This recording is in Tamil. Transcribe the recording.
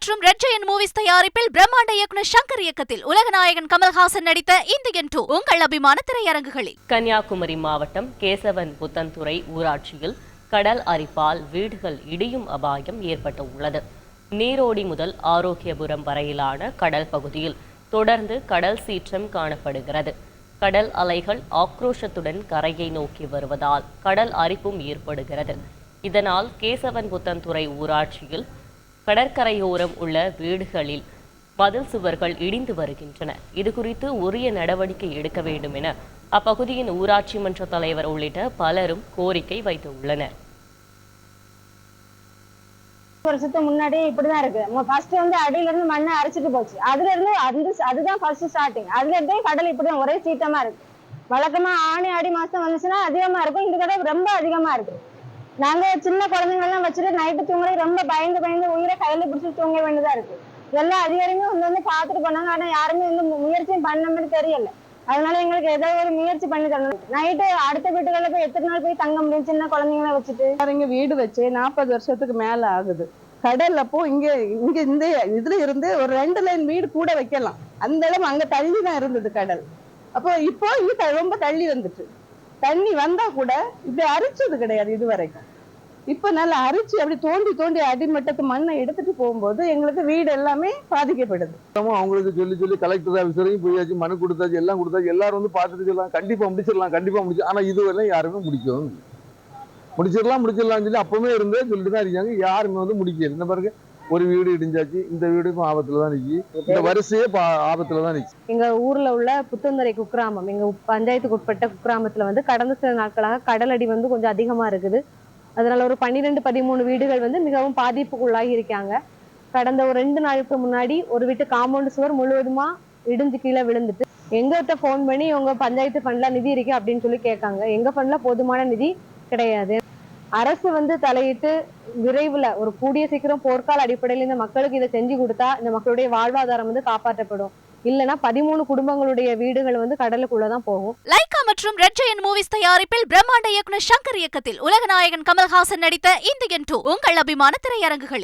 மற்றும் ரெட் ஜெயண்ட் மூவிஸ் தயாரிப்பில் பிரம்மாண்ட இயக்குனர் சங்கர் இயக்கத்தில் உலகநாயகன் கமல்ஹாசன் நடித்த இந்தியன் 2 உங்கள் அபிமான திரையரங்குகளில். கன்னியாகுமரி மாவட்டம் கேசவன் புத்தன்துறை ஊராட்சியில் கடல் அரிப்பால் வீடுகள் இடியும் அபாயம் ஏற்பட்டுள்ளது. நீரோடி முதல் ஆரோக்கியபுரம் வரையிலான கடல் பகுதியில் தொடர்ந்து கடல் சீற்றம் காணப்படுகிறது. கடல் அலைகள் ஆக்ரோஷத்துடன் கரையை நோக்கி வருவதால் கடல் அரிப்பும் ஏற்படுகிறது. இதனால் கேசவன் புத்தன்துறை ஊராட்சியில் கடற்கரையோரம் உள்ள வீடுகளில் மதில் சுவர்கள் இடிந்து வருகின்றன. இதுகுறித்து உரிய நடவடிக்கை எடுக்க வேண்டும் என அப்பகுதியின் ஊராட்சி மன்ற தலைவர் உள்ளிட்ட பலரும் கோரிக்கை வைத்துள்ளனர். வருஷத்துக்கு முன்னாடி இப்படிதான் இருக்கு. ஃபர்ஸ்ட் அடியில இருந்து மண்ணை அரைச்சிட்டு போச்சு. அதுல இருந்து அதுதான் ஃபர்ஸ்ட் ஸ்டார்டிங். அதுல இருந்தே கடல் இப்படிதான் ஒரே சீட்டமா இருக்கு. வழக்கமா ஆணி ஆடி மாசம் வந்துச்சுன்னா அதிகமா இருக்கும். இந்த கடை ரொம்ப அதிகமா இருக்கு. நாங்க சின்ன குழந்தைங்க எல்லாம் வச்சுட்டு நைட்டு தூங்குறது ரொம்ப பயந்து உயிரை கையில பிடிச்சிட்டு தூங்க வேண்டியதா இருக்கு. எல்லா அதிகாரியுமே வந்து பார்த்துட்டு போனாங்க. ஆனா யாருமே முயற்சியும் பண்ண மாதிரி தெரியல. அதனால எங்களுக்கு ஏதோ ஒரு முயற்சி பண்ணி தரணும். நைட்டு அடுத்த வீட்டுகளில் போய் எத்தனை நாள் போய் தங்க முடியும் சின்ன குழந்தைங்களை வச்சுட்டு? இங்க வீடு வச்சு 40 வருஷத்துக்கு மேல ஆகுது. கடல் அப்போ இங்க இந்த இதுல இருந்து ஒரு 2 லைன் வீடு கூட வைக்கலாம். அந்த இடம் அங்க தள்ளி தான் இருந்தது கடல். அப்போ இப்போ இங்க ரொம்ப தள்ளி வந்துட்டு தண்ணி வந்தா கூட இப்படி அரிச்சது கிடையாது இது வரைக்கும். இப்ப நல்லா அரிச்சு அப்படி தோண்டி அடிமட்டத்து மண்ணை எடுத்துட்டு போகும்போது எங்களுக்கு வீடு எல்லாமே பாதிக்கப்படுது. அவங்களுக்கு சொல்லி கலெக்டர் ஆஃபீஸ் வரைக்கும் போயாச்சு, மனு கொடுத்தாச்சு, எல்லாம் கொடுத்தாச்சு. எல்லாரும் வந்து பார்த்துட்டு சொல்லலாம் கண்டிப்பா முடிச்சிடலாம். ஆனா இதுவரை யாருமே முடிச்சிடலாம் சொல்லி அப்பவுமே இருந்தே சொல்லிட்டு தான் இருக்காங்க. யாருமே வந்து முடிக்கல. இந்த பாருங்க, ஒரு வீடு இடிஞ்சாச்சு, இந்த வீடு இப்போ ஆபத்துல தான் நிக்கி. இந்த வரிசையே ஆபத்துல தான் நிக்கி. எங்க ஊர்ல உள்ள புத்தந்துறை குக்கிராமம், எங்க பஞ்சாயத்துக்கு உட்பட்ட குக்கிராமத்துல கடந்த சில நாட்களாக கடல் அடி கொஞ்சம் அதிகமா இருக்குது. அதனால ஒரு 12-13 வீடுகள் மிகவும் பாதிப்புக்குள்ளாகி இருக்காங்க. கடந்த ஒரு 2 நாளுக்கு முன்னாடி ஒரு வீட்டு காம்பவுண்ட் சுவர் முழுவதுமா இடிஞ்சு கீழே விழுந்துட்டு எங்கிட்ட போன் பண்ணி உங்க பஞ்சாயத்து ஃபண்ட்ல நிதி இருக்கு அப்படின்னு சொல்லி கேட்காங்க. எங்க ஃபண்ட்ல போதுமான நிதி கிடையாது. அரசு தலையிட்டு விரைவில் ஒரு கூடிய சீக்கிரம் போர்க்கால அடிப்படையில் இந்த மக்களுக்கு இதை செஞ்சு கொடுத்தா இந்த மக்களுடைய வாழ்வாதாரம் காப்பாற்றப்படும். இல்லைன்னா 13 குடும்பங்களுடைய வீடுகள் கடலுக்குள்ளதான் போகும். லைகா மற்றும் ரெட் ஜெயண்ட் மூவிஸ் தயாரிப்பில் பிரம்மாண்ட இயக்குனர் சங்கர் இயக்கத்தில் உலகநாயகன் கமல்ஹாசன் நடித்த இந்தியன் 2 உங்கள் அபிமான திரையரங்குகளில்.